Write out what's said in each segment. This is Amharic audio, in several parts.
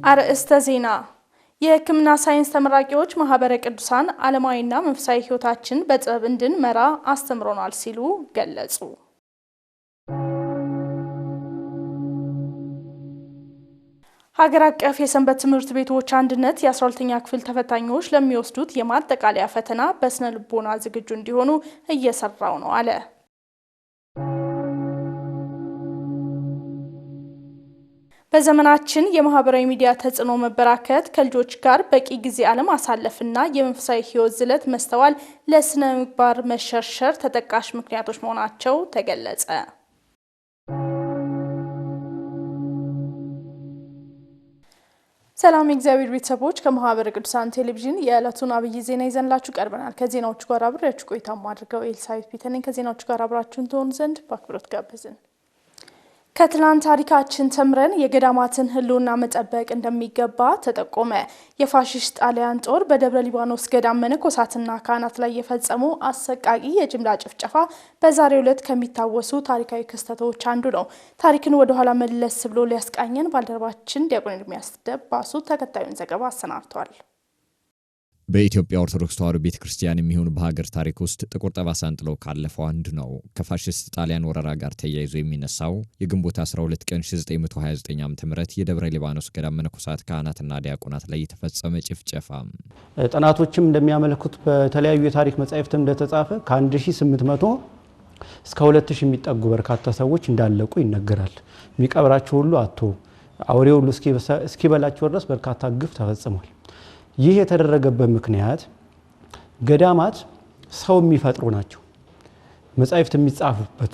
አርእስተ ዜና የሕክምና ሳይንስ ተመራቂዎች ማህበረ ቅዱሳን ዓለማዊና መንፈሳዊ ህይወታችን በጥበብ እንድንመራ አስተምሮናል ሲሉ ገለጹ። ሀገር አቀፍ የሰንበት ትምህርት ቤቶች አንድነት የ12ኛ ክፍል ተፈታኞች ለሚወስዱት የማጠቃለያ ፈተና በስነ ልቦና ዝግጁ እንዲሆኑ እየሰራው ነው አለ። በዘመናችን የማህበራዊ ሚዲያ ተጽዕኖ መበራከት ከልጆች ጋር በቂ ጊዜ አለማሳለፍና የመንፈሳዊ ህይወት ዝለት መስተዋል ለስነ ምግባር መሸርሸር ተጠቃሽ ምክንያቶች መሆናቸው ተገለጸ። ሰላም እግዚአብሔር ቤተሰቦች ከማህበረ ቅዱሳን ቴሌቪዥን የዕለቱን አብይ ዜና ይዘንላችሁ ቀርበናል። ከዜናዎቹ ጋር አብራችሁ ቆይታ ማድረገው ኤልሳቤት ቢተነኝ ከዜናዎቹ ጋር አብራችሁን ትሆኑ ዘንድ በአክብሮት ጋበዝን። ከትላንት ታሪካችን ተምረን የገዳማትን ህልውና መጠበቅ እንደሚገባ ተጠቆመ። የፋሺስት ጣሊያን ጦር በደብረ ሊባኖስ ገዳም መነኮሳትና ካህናት ላይ የፈጸሙ አሰቃቂ የጅምላ ጭፍጨፋ በዛሬው ዕለት ከሚታወሱ ታሪካዊ ክስተቶች አንዱ ነው። ታሪክን ወደ ኋላ መለስ ብሎ ሊያስቃኘን ባልደረባችን ዲያቆን ኤርሚያስ ደባሱ ተከታዩን ዘገባ አሰናድቷል። በኢትዮጵያ ኦርቶዶክስ ተዋሕዶ ቤተክርስቲያን የሚሆኑ በሀገር ታሪክ ውስጥ ጥቁር ጠባሳን ጥለው ካለፈው አንዱ ነው። ከፋሺስት ጣሊያን ወረራ ጋር ተያይዞ የሚነሳው የግንቦት 12 ቀን 1929 ዓ.ም የደብረ ሊባኖስ ገዳም መነኮሳት ካህናትና ዲያቆናት ላይ የተፈጸመ ጭፍጨፋ ጥናቶችም እንደሚያመለክቱት በተለያዩ የታሪክ መጻሕፍት እንደተጻፈ ከ1800 እስከ 2000 የሚጠጉ በርካታ ሰዎች እንዳለቁ ይነገራል። የሚቀብራቸው ሁሉ አጥቶ አውሬው ሁሉ እስኪበላቸው ድረስ በርካታ ግፍ ተፈጽሟል። ይህ የተደረገበት ምክንያት ገዳማት ሰው የሚፈጥሩ ናቸው። መጻሕፍት የሚጻፉበት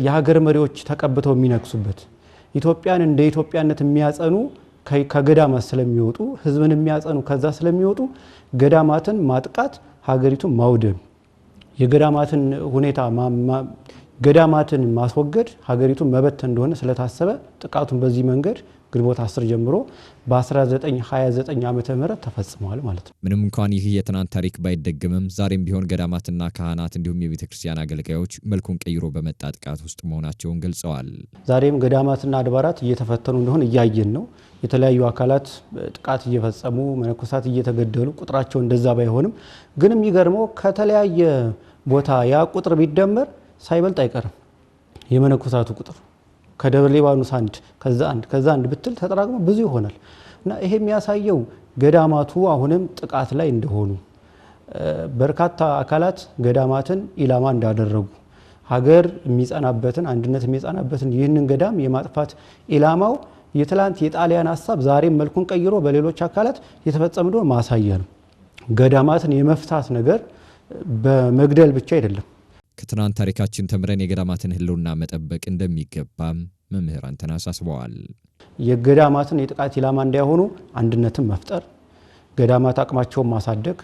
የሀገር መሪዎች ተቀብተው የሚነክሱበት ኢትዮጵያን እንደ ኢትዮጵያነት የሚያጸኑ ከገዳማት ስለሚወጡ ህዝብን የሚያጸኑ ከዛ ስለሚወጡ ገዳማትን ማጥቃት ሀገሪቱን ማውደም የገዳማትን ሁኔታ ገዳማትን ማስወገድ ሀገሪቱን መበተን እንደሆነ ስለታሰበ ጥቃቱን በዚህ መንገድ ግንቦት 10 ጀምሮ በ1929 ዓመተ ምህረት ተፈጽሟል ማለት ነው። ምንም እንኳን ይህ የትናንት ታሪክ ባይደገምም ዛሬም ቢሆን ገዳማትና ካህናት እንዲሁም የቤተክርስቲያን አገልጋዮች መልኩን ቀይሮ በመጣ ጥቃት ውስጥ መሆናቸውን ገልጸዋል። ዛሬም ገዳማትና አድባራት እየተፈተኑ እንደሆነ እያየን ነው። የተለያዩ አካላት ጥቃት እየፈጸሙ መነኮሳት እየተገደሉ ቁጥራቸው እንደዛ ባይሆንም ግን የሚገርመው ከተለያየ ቦታ ያ ቁጥር ቢደመር ሳይበልጥ አይቀርም የመነኮሳቱ ቁጥር ከደብረ ሊባኖስ ከዛ አንድ ብትል ተጠራቅሞ ብዙ ይሆናል እና ይሄ የሚያሳየው ገዳማቱ አሁንም ጥቃት ላይ እንደሆኑ በርካታ አካላት ገዳማትን ኢላማ እንዳደረጉ ሀገር የሚጸናበትን አንድነት የሚጸናበትን ይህንን ገዳም የማጥፋት ኢላማው የትላንት የጣሊያን ሐሳብ ዛሬም መልኩን ቀይሮ በሌሎች አካላት የተፈጸመ ነው ማሳያ ነው። ገዳማትን የመፍታት ነገር በመግደል ብቻ አይደለም። ከትናንት ታሪካችን ተምረን የገዳማትን ህልውና መጠበቅ እንደሚገባ መምህራን ተናሳስበዋል። የገዳማትን የጥቃት ኢላማ እንዳይሆኑ አንድነትን መፍጠር፣ ገዳማት አቅማቸውን ማሳደግ፣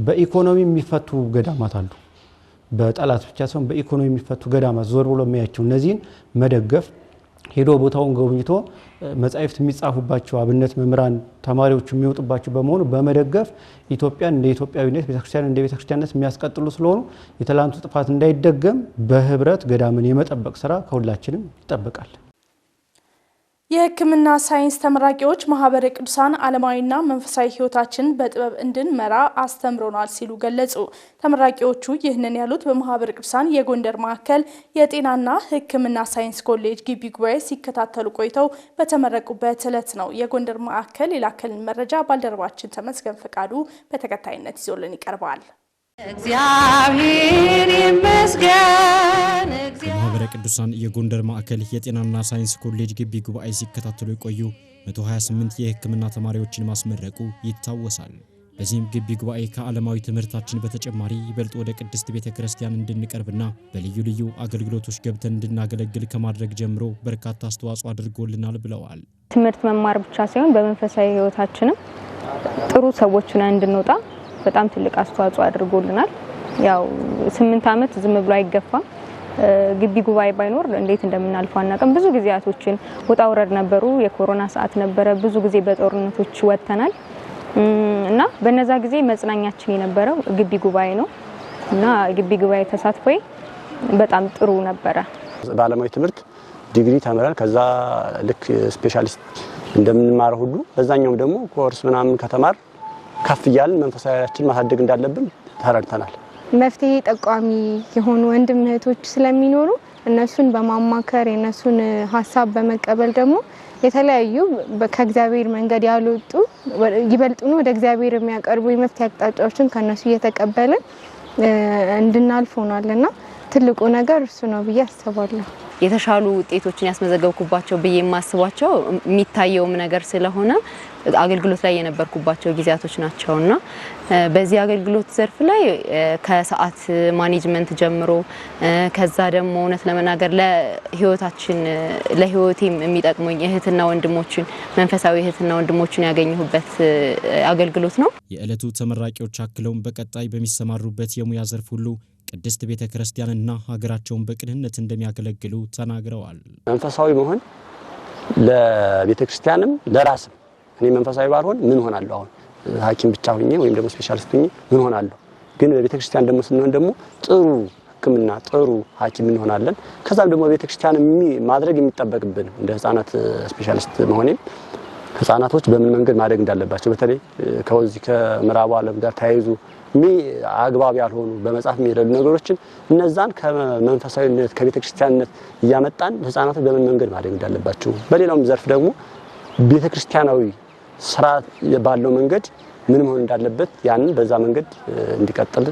በኢኮኖሚ የሚፈቱ ገዳማት አሉ። በጠላት ብቻ ሳይሆን በኢኮኖሚ የሚፈቱ ገዳማት ዞር ብሎ የሚያቸው እነዚህን መደገፍ ሄዶ ቦታውን ጎብኝቶ መጻሕፍት የሚጻፉባቸው አብነት መምህራን ተማሪዎች የሚወጡባቸው በመሆኑ በመደገፍ ኢትዮጵያን እንደ ኢትዮጵያዊነት ቤተክርስቲያን እንደ ቤተክርስቲያንነት የሚያስቀጥሉ ስለሆኑ የትላንቱ ጥፋት እንዳይደገም በህብረት ገዳምን የመጠበቅ ስራ ከሁላችንም ይጠበቃል። የሕክምና ሳይንስ ተመራቂዎች ማህበረ ቅዱሳን ዓለማዊና መንፈሳዊ ህይወታችን በጥበብ እንድንመራ አስተምሮናል ሲሉ ገለጹ። ተመራቂዎቹ ይህንን ያሉት በማህበረ ቅዱሳን የጎንደር ማዕከል የጤናና ሕክምና ሳይንስ ኮሌጅ ግቢ ጉባኤ ሲከታተሉ ቆይተው በተመረቁበት ዕለት ነው። የጎንደር ማዕከል የላከልን መረጃ ባልደረባችን ተመስገን ፈቃዱ በተከታይነት ይዞልን ይቀርባል። እግዚአብሔር ይመስገን። ማህበረ ቅዱሳን የጎንደር ማዕከል የጤናና ሳይንስ ኮሌጅ ግቢ ጉባኤ ሲከታተሉ የቆዩ 128 የሕክምና ተማሪዎችን ማስመረቁ ይታወሳል። በዚህም ግቢ ጉባኤ ከዓለማዊ ትምህርታችን በተጨማሪ ይበልጥ ወደ ቅድስት ቤተክርስቲያን እንድንቀርብና በልዩ ልዩ አገልግሎቶች ገብተን እንድናገለግል ከማድረግ ጀምሮ በርካታ አስተዋጽኦ አድርጎልናል ብለዋል። ትምህርት መማር ብቻ ሳይሆን በመንፈሳዊ ህይወታችንም ጥሩ ሰዎች ሆነን እንድንወጣ በጣም ትልቅ አስተዋጽኦ አድርጎልናል። ያው 8 ዓመት ዝም ብሎ አይገፋም። ግቢ ጉባኤ ባይኖር እንዴት እንደምናልፈው አናውቅም። ብዙ ጊዜያቶችን ወጣ ወረድ ነበሩ። የኮሮና ሰዓት ነበረ። ብዙ ጊዜ በጦርነቶች ወጥተናል እና በነዛ ጊዜ መጽናኛችን የነበረው ግቢ ጉባኤ ነው እና ግቢ ጉባኤ ተሳትፎዬ በጣም ጥሩ ነበረ። በዓለማዊ ትምህርት ዲግሪ ተምረን ከዛ ልክ ስፔሻሊስት እንደምንማር ሁሉ በዛኛው ደግሞ ኮርስ ምናምን ከተማር ከፍ ይያል መንፈሳዊያችን ማሳደግ እንዳለብን ተረድተናል። መፍትሄ ጠቋሚ የሆኑ ወንድም እህቶች ስለሚኖሩ እነሱን በማማከር የነሱን ሐሳብ በመቀበል ደግሞ የተለያዩ ከእግዚአብሔር መንገድ ያልወጡ ይበልጡኑ ወደ እግዚአብሔር የሚያቀርቡ የመፍትሄ አቅጣጫዎችን ከነሱ እየተቀበልን እንድናልፍ ሆኗልና ትልቁ ነገር እሱ ነው ብዬ አስባለሁ። የተሻሉ ውጤቶችን ያስመዘገብኩባቸው ብዬ የማስባቸው የሚታየውም ነገር ስለሆነ አገልግሎት ላይ የነበርኩባቸው ጊዜያቶች ናቸውና በዚህ አገልግሎት ዘርፍ ላይ ከሰዓት ማኔጅመንት ጀምሮ ከዛ ደግሞ እውነት ለመናገር ለህይወታችን ለህይወቴም የሚጠቅሙኝ እህትና ወንድሞችን መንፈሳዊ እህትና ወንድሞችን ያገኘሁበት አገልግሎት ነው። የዕለቱ ተመራቂዎች አክለውም በቀጣይ በሚሰማሩበት የሙያ ዘርፍ ሁሉ ቅድስት ቤተ ክርስቲያንና ሀገራቸውን በቅንነት እንደሚያገለግሉ ተናግረዋል። መንፈሳዊ መሆን ለቤተ ክርስቲያንም ለራስም እኔ መንፈሳዊ ባልሆን ምን ሆናለሁ? አሁን ሐኪም ብቻ ሆኜ ወይም ደግሞ ስፔሻሊስት ሆኜ ምን ሆናለሁ? ግን በቤተ ክርስቲያን ደግሞ ስንሆን ደግሞ ጥሩ ሕክምና ጥሩ ሐኪም እንሆናለን። ከዛም ደግሞ ቤተ ክርስቲያን ማድረግ የሚጠበቅብን እንደ ህፃናት ስፔሻሊስት መሆኔ ህፃናቶች በምን መንገድ ማደግ እንዳለባቸው በተለይ ከዚህ ከምዕራቡ ዓለም ጋር ተያይዞ አግባብ ያልሆኑ በመጻፍ የሚረዱ ነገሮችን እነዛን ከመንፈሳዊነት ከቤተ ክርስቲያንነት እያመጣን ህፃናቶች በምን መንገድ ማደግ እንዳለባቸው በሌላውም ዘርፍ ደግሞ ቤተ ክርስቲያናዊ ስራ ባለው መንገድ ምን መሆን እንዳለበት ያንን በዛ መንገድ እንዲቀጥል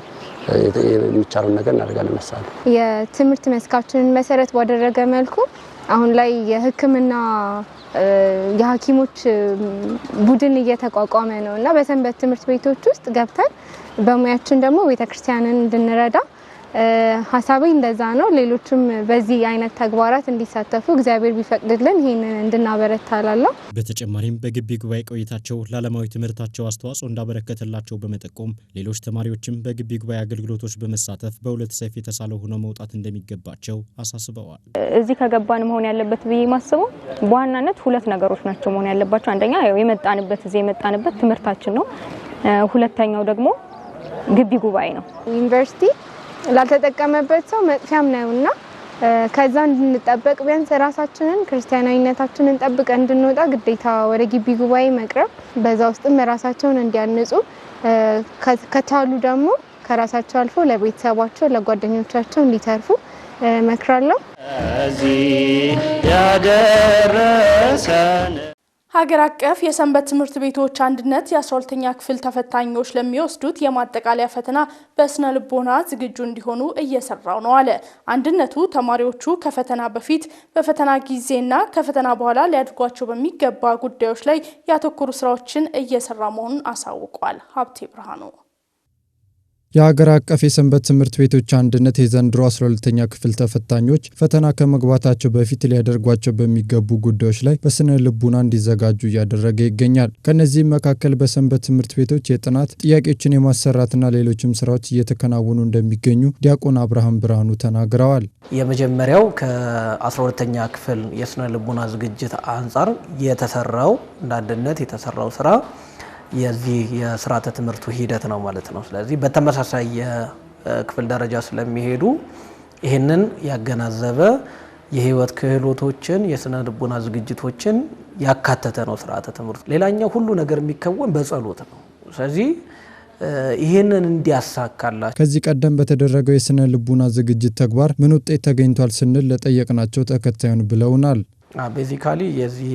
የሚቻለው ነገር እናደርጋለን መሰለኝ። የትምህርት መስካችንን መሰረት ባደረገ መልኩ አሁን ላይ የህክምና የሐኪሞች ቡድን እየተቋቋመ ነውና በሰንበት ትምህርት ቤቶች ውስጥ ገብተን በሙያችን ደግሞ ቤተክርስቲያንን እንድንረዳ ሐሳቤ እንደዛ ነው። ሌሎችም በዚህ አይነት ተግባራት እንዲሳተፉ እግዚአብሔር ቢፈቅድልን ይሄንን እንድናበረታላለው። በተጨማሪም በግቢ ጉባኤ ቆይታቸው ለዓለማዊ ትምህርታቸው አስተዋጽኦ እንዳበረከተላቸው በመጠቆም ሌሎች ተማሪዎችም በግቢ ጉባኤ አገልግሎቶች በመሳተፍ በሁለት ሰይፍ የተሳለው ሆነው መውጣት እንደሚገባቸው አሳስበዋል። እዚህ ከገባን መሆን ያለበት ብዬ ማስበው በዋናነት ሁለት ነገሮች ናቸው መሆን ያለባቸው። አንደኛ እዚህ የመጣንበት ትምህርታችን ነው። ሁለተኛው ደግሞ ግቢ ጉባኤ ነው። ዩኒቨርሲቲ ላልተጠቀመበት ሰው መጥፊያም ነውና ከዛ እንድንጠበቅ ቢያንስ ራሳችንን ክርስቲያናዊነታችንን ጠብቀን እንድንወጣ ግዴታ ወደ ግቢ ጉባኤ መቅረብ በዛ ውስጥም ራሳቸውን እንዲያንጹ ከቻሉ ደግሞ ከራሳቸው አልፎ ለቤተሰባቸው ለጓደኞቻቸው እንዲተርፉ መክራለሁ። ሀገር አቀፍ የሰንበት ትምህርት ቤቶች አንድነት የ12ኛ ክፍል ተፈታኞች ለሚወስዱት የማጠቃለያ ፈተና በስነ ልቦና ዝግጁ እንዲሆኑ እየሰራው ነው አለ። አንድነቱ ተማሪዎቹ ከፈተና በፊት በፈተና ጊዜና ከፈተና በኋላ ሊያድርጓቸው በሚገባ ጉዳዮች ላይ ያተኮሩ ስራዎችን እየሰራ መሆኑን አሳውቋል። ሀብቴ ብርሃኑ የሀገር አቀፍ የሰንበት ትምህርት ቤቶች አንድነት የዘንድሮ 12ኛ ክፍል ተፈታኞች ፈተና ከመግባታቸው በፊት ሊያደርጓቸው በሚገቡ ጉዳዮች ላይ በስነ ልቡና እንዲዘጋጁ እያደረገ ይገኛል። ከነዚህም መካከል በሰንበት ትምህርት ቤቶች የጥናት ጥያቄዎችን የማሰራትና ሌሎችም ስራዎች እየተከናወኑ እንደሚገኙ ዲያቆን አብርሃም ብርሃኑ ተናግረዋል። የመጀመሪያው ከ12ኛ ክፍል የስነ ልቡና ዝግጅት አንጻር የተሰራው አንድነት የተሰራው ስራ የዚህ የስርዓተ ትምህርቱ ሂደት ነው ማለት ነው። ስለዚህ በተመሳሳይ የክፍል ደረጃ ስለሚሄዱ ይሄንን ያገናዘበ የህይወት ክህሎቶችን የስነ ልቦና ዝግጅቶችን ያካተተ ነው ስርዓተ ትምህርቱ። ሌላኛው ሁሉ ነገር የሚከወን በጸሎት ነው። ስለዚህ ይሄንን እንዲያሳካላቸው ከዚህ ቀደም በተደረገው የስነ ልቦና ዝግጅት ተግባር ምን ውጤት ተገኝቷል ስንል ለጠየቅናቸው ተከታዩን ብለውናል። ቤዚካሊ የዚህ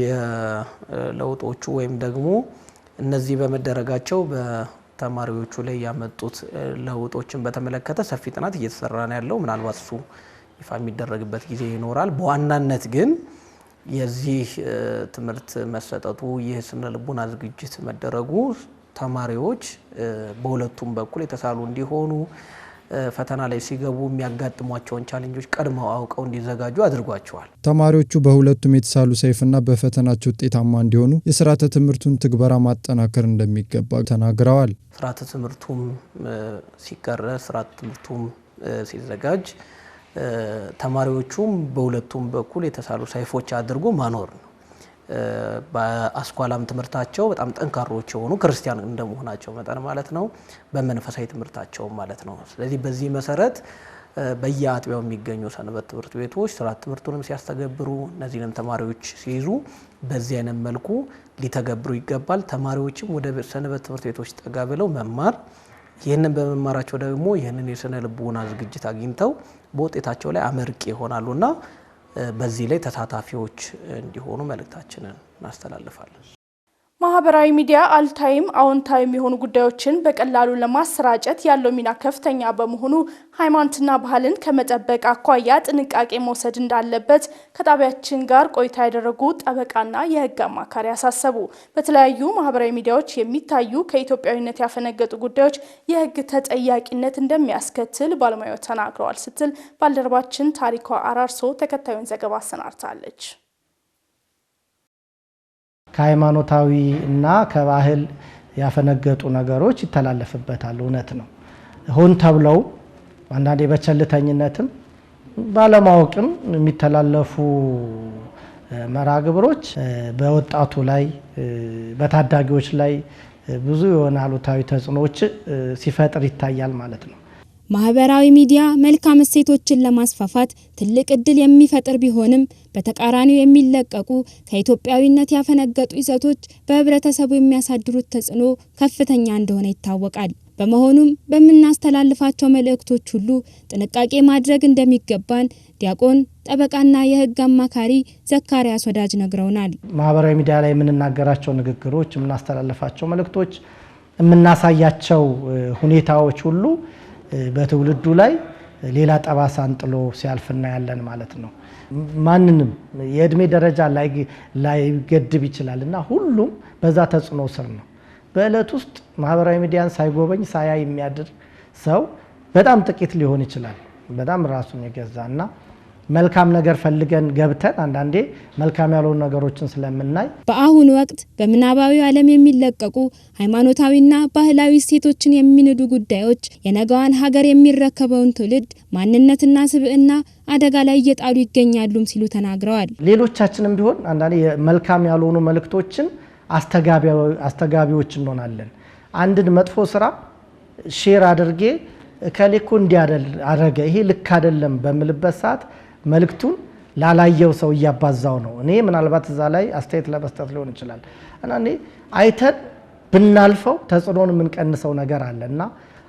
ለውጦቹ ወይም ደግሞ እነዚህ በመደረጋቸው በተማሪዎቹ ላይ ያመጡት ለውጦችን በተመለከተ ሰፊ ጥናት እየተሰራ ነው ያለው። ምናልባት እሱ ይፋ የሚደረግበት ጊዜ ይኖራል። በዋናነት ግን የዚህ ትምህርት መሰጠቱ የስነ ልቦና ዝግጅት መደረጉ ተማሪዎች በሁለቱም በኩል የተሳሉ እንዲሆኑ ፈተና ላይ ሲገቡ የሚያጋጥሟቸውን ቻሌንጆች ቀድመው አውቀው እንዲዘጋጁ አድርጓቸዋል። ተማሪዎቹ በሁለቱም የተሳሉ ሰይፍና በፈተናቸው ውጤታማ እንዲሆኑ የስርዓተ ትምህርቱን ትግበራ ማጠናከር እንደሚገባ ተናግረዋል። ስርዓተ ትምህርቱም ሲቀረጽ ስርዓተ ትምህርቱም ሲዘጋጅ ተማሪዎቹም በሁለቱም በኩል የተሳሉ ሰይፎች አድርጎ ማኖር ነው። በአስኳላም ትምህርታቸው በጣም ጠንካሮች የሆኑ ክርስቲያን እንደመሆናቸው መጠን ማለት ነው። በመንፈሳዊ ትምህርታቸው ማለት ነው። ስለዚህ በዚህ መሰረት በየአጥቢያው የሚገኙ ሰንበት ትምህርት ቤቶች ስርዓተ ትምህርቱንም ሲያስተገብሩ እነዚህንም ተማሪዎች ሲይዙ በዚህ አይነት መልኩ ሊተገብሩ ይገባል። ተማሪዎችም ወደ ሰንበት ትምህርት ቤቶች ጠጋ ብለው መማር ይህንን በመማራቸው ደግሞ ይህንን የስነ ልቦና ዝግጅት አግኝተው በውጤታቸው ላይ አመርቂ ይሆናሉና በዚህ ላይ ተሳታፊዎች እንዲሆኑ መልእክታችንን እናስተላልፋለን። ማህበራዊ ሚዲያ አሉታዊም አዎንታዊም የሆኑ ጉዳዮችን በቀላሉ ለማሰራጨት ያለው ሚና ከፍተኛ በመሆኑ ሃይማኖትና ባህልን ከመጠበቅ አኳያ ጥንቃቄ መውሰድ እንዳለበት ከጣቢያችን ጋር ቆይታ ያደረጉ ጠበቃና የህግ አማካሪ ያሳሰቡ። በተለያዩ ማህበራዊ ሚዲያዎች የሚታዩ ከኢትዮጵያዊነት ያፈነገጡ ጉዳዮች የህግ ተጠያቂነት እንደሚያስከትል ባለሙያው ተናግረዋል ስትል ባልደረባችን ታሪኳ አራርሶ ተከታዩን ዘገባ አሰናድታለች። ከሃይማኖታዊ እና ከባህል ያፈነገጡ ነገሮች ይተላለፍበታል። እውነት ነው። ሆን ተብለው አንዳንዴ በቸልተኝነትም ባለማወቅም የሚተላለፉ መራግብሮች በወጣቱ ላይ በታዳጊዎች ላይ ብዙ የሆነ አሉታዊ ተጽዕኖዎች ሲፈጥር ይታያል ማለት ነው። ማህበራዊ ሚዲያ መልካም እሴቶችን ለማስፋፋት ትልቅ እድል የሚፈጥር ቢሆንም በተቃራኒው የሚለቀቁ ከኢትዮጵያዊነት ያፈነገጡ ይዘቶች በህብረተሰቡ የሚያሳድሩት ተጽዕኖ ከፍተኛ እንደሆነ ይታወቃል። በመሆኑም በመናስተላልፋቸው መልእክቶች ሁሉ ጥንቃቄ ማድረግ እንደሚገባን ዲያቆን ጠበቃና የህግ አማካሪ ዘካሪያስ ወዳጅ ነግረውናል። ማህበራዊ ሚዲያ ላይ የምንናገራቸው ንግግሮች፣ የምናስተላልፋቸው መልእክቶች፣ የምናሳያቸው ሁኔታዎች ሁሉ በትውልዱ ላይ ሌላ ጠባሳ አንጥሎ ሲያልፍና ያለን ማለት ነው። ማንንም የእድሜ ደረጃ ላይ ገድብ ይችላልና ሁሉም በዛ ተጽዕኖ ስር ነው። በእለት ውስጥ ማህበራዊ ሚዲያን ሳይጎበኝ ሳያይ የሚያድር ሰው በጣም ጥቂት ሊሆን ይችላል። በጣም ራሱን የገዛና መልካም ነገር ፈልገን ገብተን አንዳንዴ መልካም ያልሆኑ ነገሮችን ስለምናይ በአሁኑ ወቅት በምናባዊ ዓለም የሚለቀቁ ሃይማኖታዊና ባህላዊ እሴቶችን የሚንዱ ጉዳዮች የነገዋን ሀገር የሚረከበውን ትውልድ ማንነትና ስብዕና አደጋ ላይ እየጣሉ ይገኛሉም ሲሉ ተናግረዋል። ሌሎቻችንም ቢሆን አንዳንዴ መልካም ያልሆኑ መልእክቶችን አስተጋቢዎች እንሆናለን። አንድን መጥፎ ስራ ሼር አድርጌ ከሌኮ እንዲያደል አረገ ይሄ ልክ አይደለም በመልበት ሰዓት መልእክቱን ላላየው ሰው እያባዛው ነው። እኔ ምናልባት እዛ ላይ አስተያየት ለመስጠት ሊሆን ይችላል እና እኔ አይተን ብናልፈው ተጽዕኖን የምንቀንሰው ነገር አለና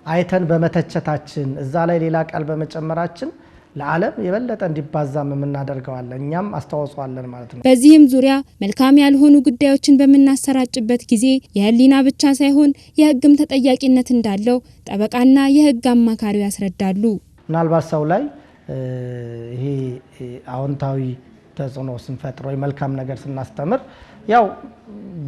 አይተን በመተቸታችን እዛ ላይ ሌላ ቃል በመጨመራችን ለዓለም የበለጠ እንዲባዛም የምናደርገዋለን እኛም አስተዋጽኦአለን ማለት ነው። በዚህም ዙሪያ መልካም ያልሆኑ ጉዳዮችን በመናሰራጭበት ጊዜ የህሊና ብቻ ሳይሆን የህግም ተጠያቂነት እንዳለው ጠበቃና የህግ አማካሪው ያስረዳሉ። ምናልባት ሰው ላይ ይሄ አዎንታዊ ተጽዕኖ ስንፈጥር ወይ መልካም ነገር ስናስተምር ያው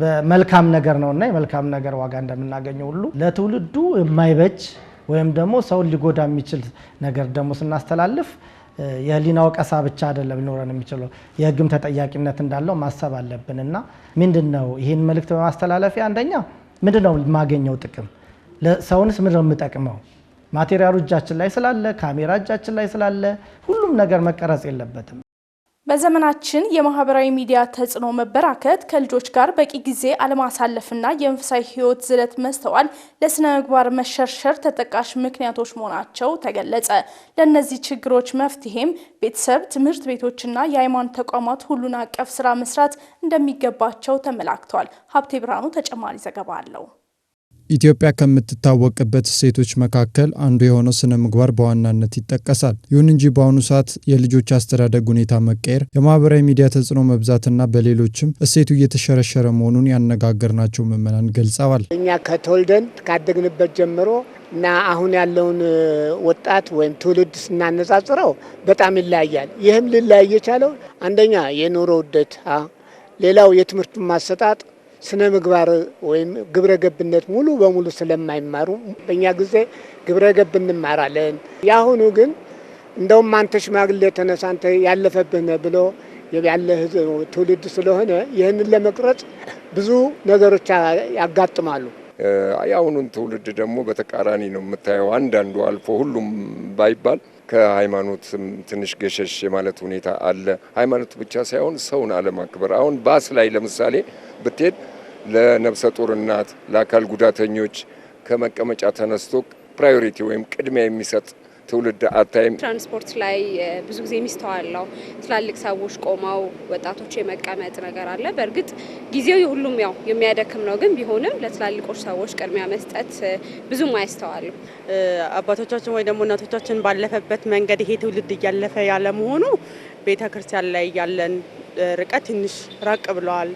በመልካም ነገር ነውና የመልካም ነገር ዋጋ እንደምናገኘው ሁሉ ለትውልዱ የማይበጅ ወይም ደግሞ ሰውን ሊጎዳ የሚችል ነገር ደግሞ ስናስተላልፍ የህሊና ወቀሳ ብቻ አይደለም ሊኖረን የሚችለው የህግም ተጠያቂነት እንዳለው ማሰብ አለብንና ምንድነው ይሄን መልእክት በማስተላለፍ አንደኛ ምንድነው የማገኘው ጥቅም ለሰውንስ ምንድነው የምጠቅመው ማቴሪያሉ እጃችን ላይ ስላለ ካሜራ እጃችን ላይ ስላለ ሁሉም ነገር መቀረጽ የለበትም። በዘመናችን የማህበራዊ ሚዲያ ተጽዕኖ መበራከት ከልጆች ጋር በቂ ጊዜ አለማሳለፍና የመንፈሳዊ ህይወት ዝለት መስተዋል ለስነ ምግባር መሸርሸር ተጠቃሽ ምክንያቶች መሆናቸው ተገለጸ። ለእነዚህ ችግሮች መፍትሄም ቤተሰብ፣ ትምህርት ቤቶችና የሃይማኖት ተቋማት ሁሉን አቀፍ ስራ መስራት እንደሚገባቸው ተመላክቷል። ሀብቴ ብርሃኑ ተጨማሪ ዘገባ አለው። ኢትዮጵያ ከምትታወቅበት እሴቶች መካከል አንዱ የሆነው ስነ ምግባር በዋናነት ይጠቀሳል። ይሁን እንጂ በአሁኑ ሰዓት የልጆች አስተዳደግ ሁኔታ መቀየር፣ የማህበራዊ ሚዲያ ተጽዕኖ መብዛትና በሌሎችም እሴቱ እየተሸረሸረ መሆኑን ያነጋገርናቸው ምዕመናን ገልጸዋል። እኛ ከተወልደን ካደግንበት ጀምሮ እና አሁን ያለውን ወጣት ወይም ትውልድ ስናነጻጽረው በጣም ይለያያል። ይህም ሊለያይ የቻለው አንደኛ የኑሮ ውደት፣ ሌላው የትምህርት ማሰጣጥ ስነ ምግባር ወይም ግብረ ገብነት ሙሉ በሙሉ ስለማይማሩ በእኛ ጊዜ ግብረ ገብ እንማራለን። ያሁኑ ግን እንደውም አንተ ሽማግሌ ተነሳ አንተ ያለፈብህ ነህ ብሎ ያለ ትውልድ ስለሆነ ይህንን ለመቅረጽ ብዙ ነገሮች ያጋጥማሉ። ያሁኑን ትውልድ ደግሞ በተቃራኒ ነው የምታየው። አንዳንዱ አልፎ ሁሉም ባይባል ከሃይማኖት ትንሽ ገሸሽ የማለት ሁኔታ አለ። ሃይማኖት ብቻ ሳይሆን ሰውን አለማክበር። አሁን ባስ ላይ ለምሳሌ ብትሄድ ለነፍሰ ጡር እናት፣ ለአካል ጉዳተኞች ከመቀመጫ ተነስቶ ፕራዮሪቲ ወይም ቅድሚያ የሚሰጥ ትውልድ አታይም። ትራንስፖርት ላይ ብዙ ጊዜ የሚስተዋለው ትላልቅ ሰዎች ቆመው ወጣቶች የመቀመጥ ነገር አለ። በእርግጥ ጊዜው ሁሉም ያው የሚያደክም ነው፣ ግን ቢሆንም ለትላልቆች ሰዎች ቅድሚያ መስጠት ብዙም አይስተዋልም። አባቶቻችን ወይ ደግሞ እናቶቻችን ባለፈበት መንገድ ይሄ ትውልድ እያለፈ ያለ መሆኑ ቤተክርስቲያን ላይ ያለን ርቀት ትንሽ ራቅ ብለዋል።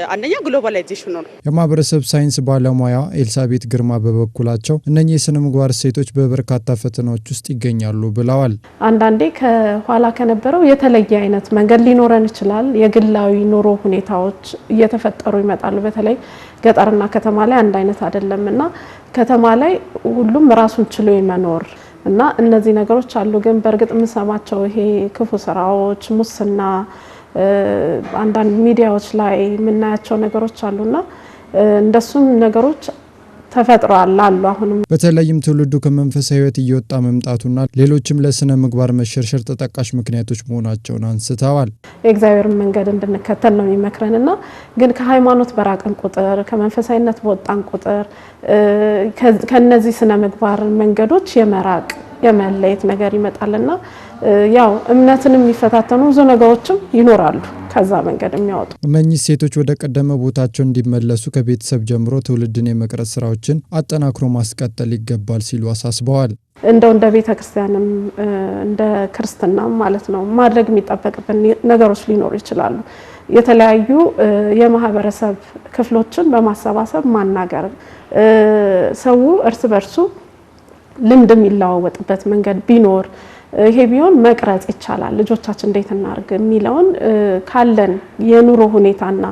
አንደኛ ግሎባላይዜሽን ነው። የማህበረሰብ ሳይንስ ባለሙያ ኤልሳቤት ግርማ በበኩላቸው እነኚህ የስነ ምግባር እሴቶች በበርካታ ፈተናዎች ውስጥ ይገኛሉ ብለዋል። አንዳንዴ ከኋላ ከነበረው የተለየ አይነት መንገድ ሊኖረን ይችላል። የግላዊ ኑሮ ሁኔታዎች እየተፈጠሩ ይመጣሉ። በተለይ ገጠርና ከተማ ላይ አንድ አይነት አይደለምና ከተማ ላይ ሁሉም ራሱን ችሎ የመኖር እና እነዚህ ነገሮች አሉ። ግን በእርግጥ የምንሰማቸው ይሄ ክፉ ስራዎች፣ ሙስና አንዳንድ ሚዲያዎች ላይ የምናያቸው ነገሮች አሉና እንደሱም ነገሮች ተፈጥሯል አሉ። አሁንም በተለይም ትውልዱ ከመንፈሳዊ ሕይወት እየወጣ መምጣቱና ሌሎችም ለስነ ምግባር መሸርሸር ተጠቃሽ ምክንያቶች መሆናቸውን አንስተዋል። የእግዚአብሔርን መንገድ እንድንከተል ነው የሚመክረንና ግን ከሃይማኖት በራቀን ቁጥር ከመንፈሳዊነት በወጣን ቁጥር ከነዚህ ስነ ምግባር መንገዶች የመራቅ የመለየት ነገር ይመጣልና ያው እምነትንም የሚፈታተኑ ብዙ ነገሮችም ይኖራሉ ከዛ መንገድ የሚያወጡ። እነኚህ ሴቶች ወደ ቀደመ ቦታቸው እንዲመለሱ ከቤተሰብ ጀምሮ ትውልድን የመቅረጽ ስራዎችን አጠናክሮ ማስቀጠል ይገባል ሲሉ አሳስበዋል። እንደ ቤተክርስቲያንም እንደ ክርስትናም ማለት ነው ማድረግ የሚጠበቅብን ነገሮች ሊኖሩ ይችላሉ። የተለያዩ የማህበረሰብ ክፍሎችን በማሰባሰብ ማናገር፣ ሰው እርስ በርሱ ልምድ የሚለዋወጥበት መንገድ ቢኖር ይሄ ቢሆን መቅረጽ ይቻላል። ልጆቻችን እንዴት እናርግ የሚለውን ካለን የኑሮ ሁኔታና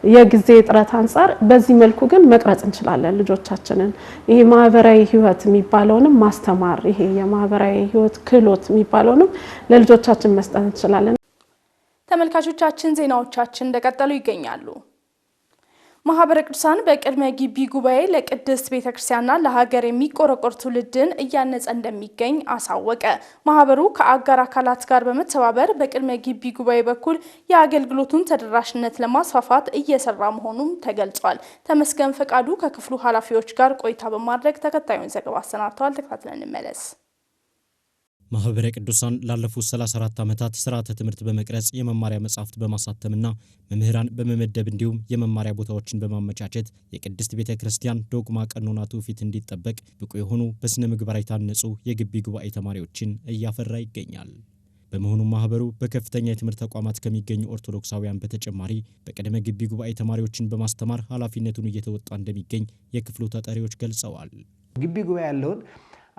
የጊዜ ጥረት አንፃር በዚህ መልኩ ግን መቅረጽ እንችላለን ልጆቻችንን። ይሄ ማህበራዊ ህይወት የሚባለውንም ማስተማር፣ ይሄ የማህበራዊ ህይወት ክህሎት የሚባለውንም ለልጆቻችን መስጠት እንችላለን። ተመልካቾቻችን ዜናዎቻችን እንደቀጠሉ ይገኛሉ። ማህበረ ቅዱሳን በቅድመ ግቢ ጉባኤ ለቅድስት ቤተክርስቲያንና ለሀገር የሚቆረቆር ትውልድን እያነጸ እንደሚገኝ አሳወቀ። ማህበሩ ከአጋር አካላት ጋር በመተባበር በቅድመ ግቢ ጉባኤ በኩል የአገልግሎቱን ተደራሽነት ለማስፋፋት እየሰራ መሆኑም ተገልጿል። ተመስገን ፈቃዱ ከክፍሉ ኃላፊዎች ጋር ቆይታ በማድረግ ተከታዩን ዘገባ አሰናድተዋል። ተከታትለን እንመለስ። ማህበረ ቅዱሳን ላለፉት 34 ዓመታት ስርዓተ ትምህርት በመቅረጽ የመማሪያ መጻሕፍት በማሳተምና መምህራን በመመደብ እንዲሁም የመማሪያ ቦታዎችን በማመቻቸት የቅድስት ቤተክርስቲያን ዶግማ፣ ቀኖና፣ ትውፊት እንዲጠበቅ ብቁ የሆኑ በስነ ምግባር የታነጹ የግቢ ጉባኤ ተማሪዎችን እያፈራ ይገኛል። በመሆኑም ማህበሩ በከፍተኛ የትምህርት ተቋማት ከሚገኙ ኦርቶዶክሳውያን በተጨማሪ በቅድመ ግቢ ጉባኤ ተማሪዎችን በማስተማር ኃላፊነቱን እየተወጣ እንደሚገኝ የክፍሉ ተጠሪዎች ገልጸዋል። ግቢ ጉባኤ ያለውን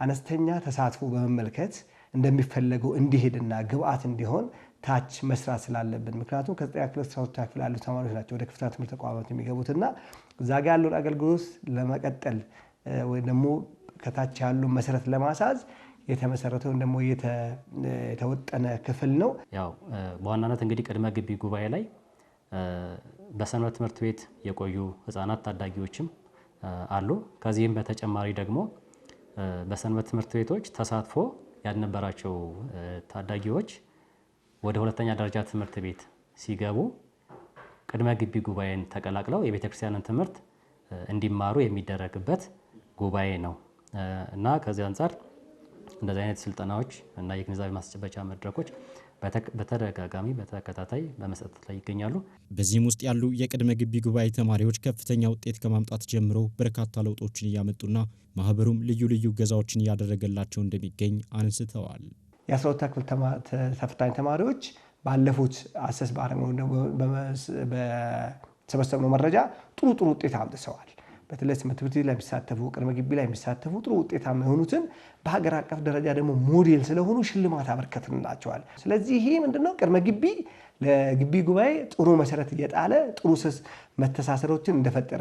አነስተኛ ተሳትፎ በመመልከት እንደሚፈለገው እንዲሄድና ግብአት እንዲሆን ታች መስራት ስላለብን፣ ምክንያቱም ከ9ኛ ክፍል እስከ 12ኛ ክፍል ያሉ ተማሪዎች ናቸው ወደ ከፍተኛ ትምህርት ተቋማት የሚገቡትና እዛ ጋር ያለውን አገልግሎት ለመቀጠል ወይ ደግሞ ከታች ያሉ መሰረት ለማሳዝ የተመሰረተው ደግሞ የተወጠነ ክፍል ነው። ያው በዋናነት እንግዲህ ቅድመ ግቢ ጉባኤ ላይ በሰንበት ትምህርት ቤት የቆዩ ህፃናት ታዳጊዎችም አሉ። ከዚህም በተጨማሪ ደግሞ በሰንበት ትምህርት ቤቶች ተሳትፎ ያልነበራቸው ታዳጊዎች ወደ ሁለተኛ ደረጃ ትምህርት ቤት ሲገቡ ቅድመ ግቢ ጉባኤን ተቀላቅለው የቤተክርስቲያንን ትምህርት እንዲማሩ የሚደረግበት ጉባኤ ነው እና ከዚህ አንፃር እንደዚህ አይነት ስልጠናዎች እና የግንዛቤ ማስጨበጫ መድረኮች በተደጋጋሚ በተከታታይ በመሰጠት ላይ ይገኛሉ። በዚህም ውስጥ ያሉ የቅድመ ግቢ ጉባኤ ተማሪዎች ከፍተኛ ውጤት ከማምጣት ጀምሮ በርካታ ለውጦችን እያመጡና ማህበሩም ልዩ ልዩ ገዛዎችን እያደረገላቸው እንደሚገኝ አንስተዋል። የ12ኛ ክፍል ተፈታኝ ተማሪዎች ባለፉት አሰስ በሰበሰብነው መረጃ ጥሩ ውጤት አምጥተዋል። በተለይ ትምህርት ቤት ላይ የሚሳተፉ ቅድመ ግቢ ላይ የሚሳተፉ ጥሩ ውጤታማ የሆኑትን በሀገር አቀፍ ደረጃ ደግሞ ሞዴል ስለሆኑ ሽልማት አበርከትንላቸዋል። ስለዚህ ይሄ ምንድነው ቅድመ ግቢ ለግቢ ጉባኤ ጥሩ መሰረት እየጣለ ጥሩ መተሳሰሮችን እንደፈጠረ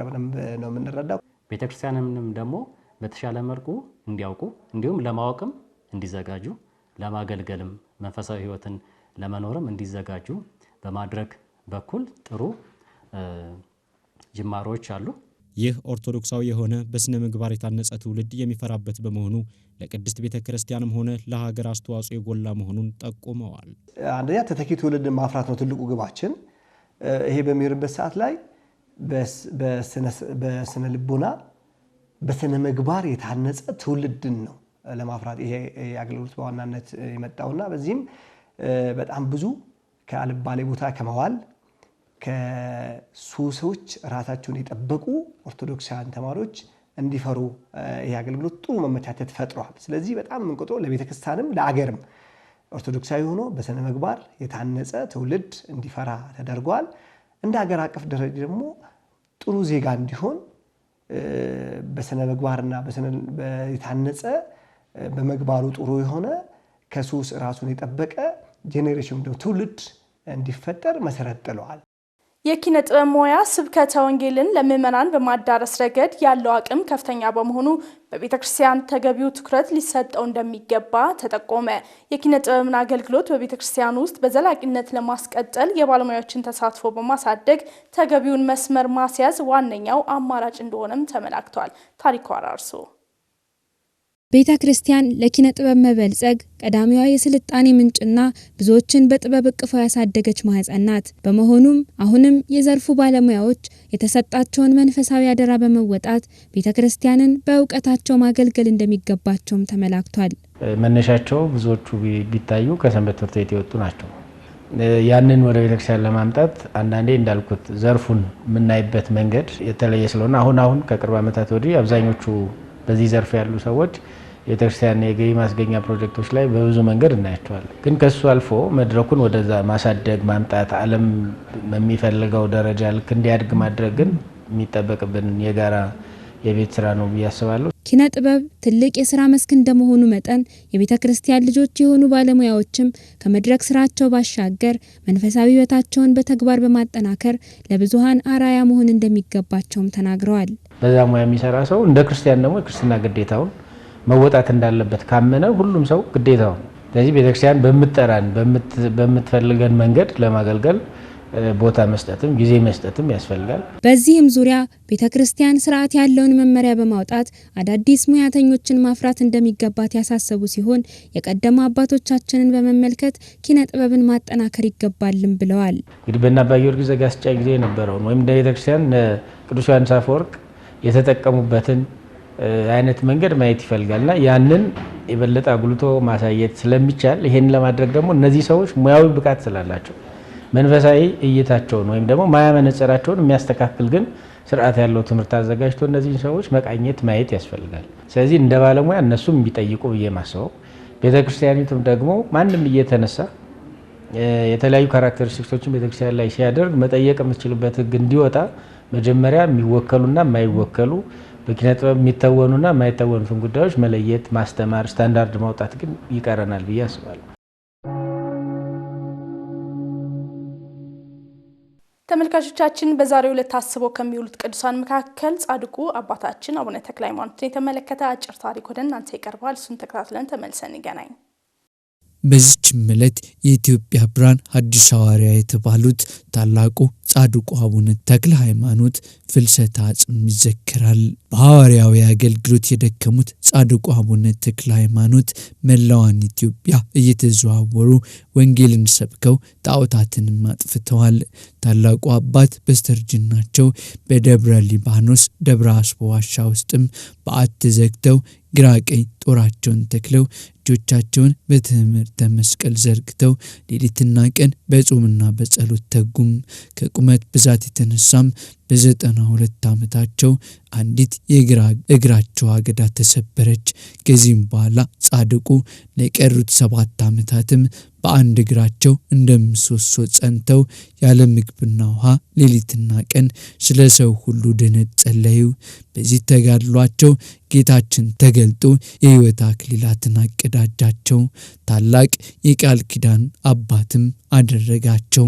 ነው የምንረዳው። ቤተክርስቲያንንም ደግሞ በተሻለ መልኩ እንዲያውቁ እንዲሁም ለማወቅም እንዲዘጋጁ ለማገልገልም መንፈሳዊ ህይወትን ለመኖርም እንዲዘጋጁ በማድረግ በኩል ጥሩ ጅማሮች አሉ። ይህ ኦርቶዶክሳዊ የሆነ በስነ ምግባር የታነጸ ትውልድ የሚፈራበት በመሆኑ ለቅድስት ቤተክርስቲያንም ሆነ ለሀገር አስተዋጽኦ የጎላ መሆኑን ጠቁመዋል። አንደኛ ተተኪ ትውልድን ማፍራት ነው ትልቁ ግባችን። ይሄ በሚሆንበት ሰዓት ላይ በስነ ልቦና በስነ ምግባር የታነጸ ትውልድን ነው ለማፍራት ይሄ አገልግሎት በዋናነት የመጣውና በዚህም በጣም ብዙ ከአልባሌ ቦታ ከመዋል ከሱሶች ራሳቸውን የጠበቁ ኦርቶዶክሳውያን ተማሪዎች እንዲፈሩ ይሄ አገልግሎት ጥሩ መመቻቸት ፈጥሯል። ስለዚህ በጣም እንቆጦ ለቤተክርስቲያንም ለአገርም ኦርቶዶክሳዊ ሆኖ በስነ ምግባር የታነጸ ትውልድ እንዲፈራ ተደርጓል። እንደ ሀገር አቀፍ ደረጃ ደግሞ ጥሩ ዜጋ እንዲሆን በስነ ምግባርና የታነጸ በመግባሩ ጥሩ የሆነ ከሱስ ራሱን የጠበቀ ጄኔሬሽን ትውልድ እንዲፈጠር መሰረት ጥለዋል። የኪነ ጥበብ ሙያ ስብከተ ወንጌልን ለምእመናን በማዳረስ ረገድ ያለው አቅም ከፍተኛ በመሆኑ በቤተክርስቲያን ተገቢው ትኩረት ሊሰጠው እንደሚገባ ተጠቆመ። የኪነ ጥበብን አገልግሎት በቤተክርስቲያን ውስጥ በዘላቂነት ለማስቀጠል የባለሙያዎችን ተሳትፎ በማሳደግ ተገቢውን መስመር ማስያዝ ዋነኛው አማራጭ እንደሆነም ተመላክቷል። ታሪኩ አራርሶ ቤተ ክርስቲያን ለኪነ ጥበብ መበልጸግ ቀዳሚዋ የስልጣኔ ምንጭና ብዙዎችን በጥበብ እቅፏ ያሳደገች ማህፀን ናት። በመሆኑም አሁንም የዘርፉ ባለሙያዎች የተሰጣቸውን መንፈሳዊ አደራ በመወጣት ቤተ ክርስቲያንን በእውቀታቸው ማገልገል እንደሚገባቸውም ተመላክቷል። መነሻቸው ብዙዎቹ ቢታዩ ከሰንበት ትምህርት ቤት የወጡ ናቸው። ያንን ወደ ቤተ ክርስቲያን ለማምጣት አንዳንዴ እንዳልኩት ዘርፉን የምናይበት መንገድ የተለየ ስለሆነ አሁን ከቅርብ ዓመታት ወዲህ አብዛኞቹ በዚህ ዘርፍ ያሉ ሰዎች የቤተክርስቲያን የገቢ ማስገኛ ፕሮጀክቶች ላይ በብዙ መንገድ እናያቸዋለን። ግን ከሱ አልፎ መድረኩን ወደዛ ማሳደግ ማምጣት ዓለም በሚፈልገው ደረጃ ልክ እንዲያድግ ማድረግ ግን የሚጠበቅብን የጋራ የቤት ስራ ነው ብዬ አስባለሁ። ኪነ ጥበብ ትልቅ የሥራ መስክ እንደመሆኑ መጠን የቤተ ክርስቲያን ልጆች የሆኑ ባለሙያዎችም ከመድረክ ስራቸው ባሻገር መንፈሳዊ ሕይወታቸውን በተግባር በማጠናከር ለብዙሃን አራያ መሆን እንደሚገባቸውም ተናግረዋል። በዛ ሙያ የሚሰራ ሰው እንደ ክርስቲያን ደግሞ የክርስትና ግዴታውን መወጣት እንዳለበት ካመነ ሁሉም ሰው ግዴታው። ስለዚህ ቤተክርስቲያን በመጠራን በመትፈልገን መንገድ ለማገልገል ቦታ መስጠትም ጊዜ መስጠትም ያስፈልጋል። በዚህም ዙሪያ ቤተክርስቲያን ስርዓት ያለውን መመሪያ በማውጣት አዳዲስ ሙያተኞችን ማፍራት እንደሚገባት ያሳሰቡ ሲሆን የቀደሙ አባቶቻችንን በመመልከት ኪነ ጥበብን ማጠናከር ይገባልም ብለዋል። እንግዲህ በእነ አባ ጊዮርጊስ ዘጋስጫ ጊዜ የነበረውን ወይም ቤተክርስቲያን ቅዱስ ዮሐንስ አፈወርቅ የተጠቀሙበትን አይነት መንገድ ማየት ይፈልጋልና ያንን የበለጠ አጉልቶ ማሳየት ስለሚቻል ይሄን ለማድረግ ደግሞ እነዚህ ሰዎች ሙያዊ ብቃት ስላላቸው መንፈሳዊ እይታቸውን ወይም ደግሞ ማያ መነጽራቸውን የሚያስተካክል ግን ስርዓት ያለው ትምህርት አዘጋጅቶ እነዚህ ሰዎች መቃኘት ማየት ያስፈልጋል። ስለዚህ እንደ ባለሙያ እነሱም የሚጠይቁ በየማሰው ቤተክርስቲያኒቱም ደግሞ ማንንም እየተነሳ የተለያዩ ካራክተሪስቲክሶችን ቤተክርስቲያን ላይ ሲያደርግ መጠየቅ የምትችልበት ህግ እንዲወጣ መጀመሪያ የሚወከሉና የማይወከሉ በኪነ ጥበብ የሚተወኑና የማይተወኑትን ጉዳዮች መለየት ማስተማር ስታንዳርድ ማውጣት ግን ይቀረናል ብዬ አስባለሁ። ተመልካቾቻችን በዛሬው ዕለት ታስበው ከሚውሉት ቅዱሳን መካከል ጻድቁ አባታችን አቡነ ተክለ ሃይማኖትን የተመለከተ አጭር ታሪክ ወደ እናንተ ይቀርባል። እሱን ተከታትለን ተመልሰን እንገናኝ። በዚች ዕለት የኢትዮጵያ ብርሃን ሐዲስ ሐዋርያ የተባሉት ታላቁ ጻድቁ አቡነ ተክለ ሃይማኖት ፍልሰተ አጽም ይዘከራል። በሐዋርያዊ አገልግሎት የደከሙት ጻድቁ አቡነ ተክለ ሃይማኖት መላዋን ኢትዮጵያ እየተዘዋወሩ ወንጌልን ሰብከው ጣዖታትን አጥፍተዋል። ታላቁ አባት በስተርጅናቸው በደብረ ሊባኖስ ደብረ አስቦ ዋሻ ውስጥም በዓት ዘግተው ግራ ቀኝ ጦራቸውን ተክለው እጆቻቸውን በትምህርተ መስቀል ዘርግተው ሌሊትና ቀን በጾምና በጸሎት ተጉም። ከቁመት ብዛት የተነሳም በ92 ዓመታቸው አንዲት የግራ እግራቸው አገዳ ተሰበረች። ከዚህም በኋላ ጻድቁ ለቀሩት 7 ዓመታትም በአንድ እግራቸው እንደምሰሶ ጸንተው ያለ ምግብና ውሃ ሌሊትና ቀን ስለ ሰው ሁሉ ድነት ጸለዩ። በዚህ ተጋድሏቸው ጌታችን ተገልጦ የሕይወት አክሊላትን አቀዳጃቸው። ታላቅ የቃል ኪዳን አባትም አደረጋቸው።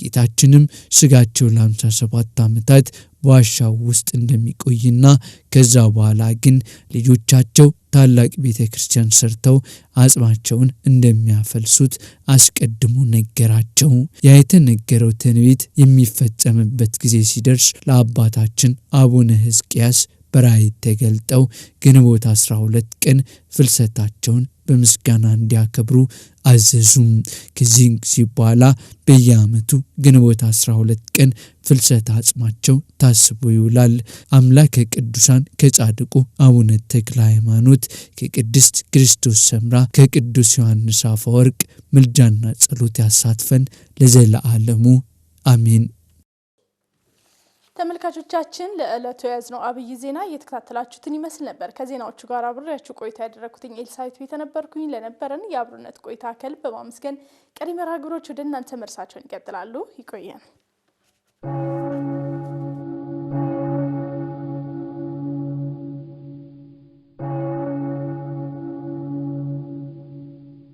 ጌታችንም ስጋቸው ለ57 ዓመታት በዋሻው ውስጥ እንደሚቆይና ከዛ በኋላ ግን ልጆቻቸው ታላቅ ቤተክርስቲያን ሰርተው አጽማቸውን እንደሚያፈልሱት አስቀድሞ ነገራቸው። ያ የተነገረው ትንቢት የሚፈጸምበት ጊዜ ሲደርስ ለአባታችን አቡነ ሕዝቅያስ በራእይ ተገልጠው ግንቦት 12 ቀን ፍልሰታቸውን በምስጋና እንዲያከብሩ አዘዙም። ከዚህ ጊዜ በኋላ በየዓመቱ ግንቦት 12 ቀን ፍልሰተ አጽማቸው ታስቦ ይውላል። አምላከ ቅዱሳን ከጻድቁ አቡነ ተክለ ሃይማኖት፣ ከቅድስት ክርስቶስ ሰምራ፣ ከቅዱስ ዮሐንስ አፈወርቅ ምልጃና ጸሎት ያሳትፈን ለዘለዓለሙ አሜን። ተመልካቾቻችን ለዕለቱ ያዝነው አብይ ዜና እየተከታተላችሁትን ይመስል ነበር። ከዜናዎቹ ጋር አብሬያችሁ ቆይታ ያደረኩትኝ ኤልሳይት ቤተ ነበርኩኝ። ለነበረን የአብሮነት ቆይታ ከልብ በማመስገን ቀሪ መርሃ ግብሮች ወደ እናንተ መርሳቸውን ይቀጥላሉ። ይቆየን።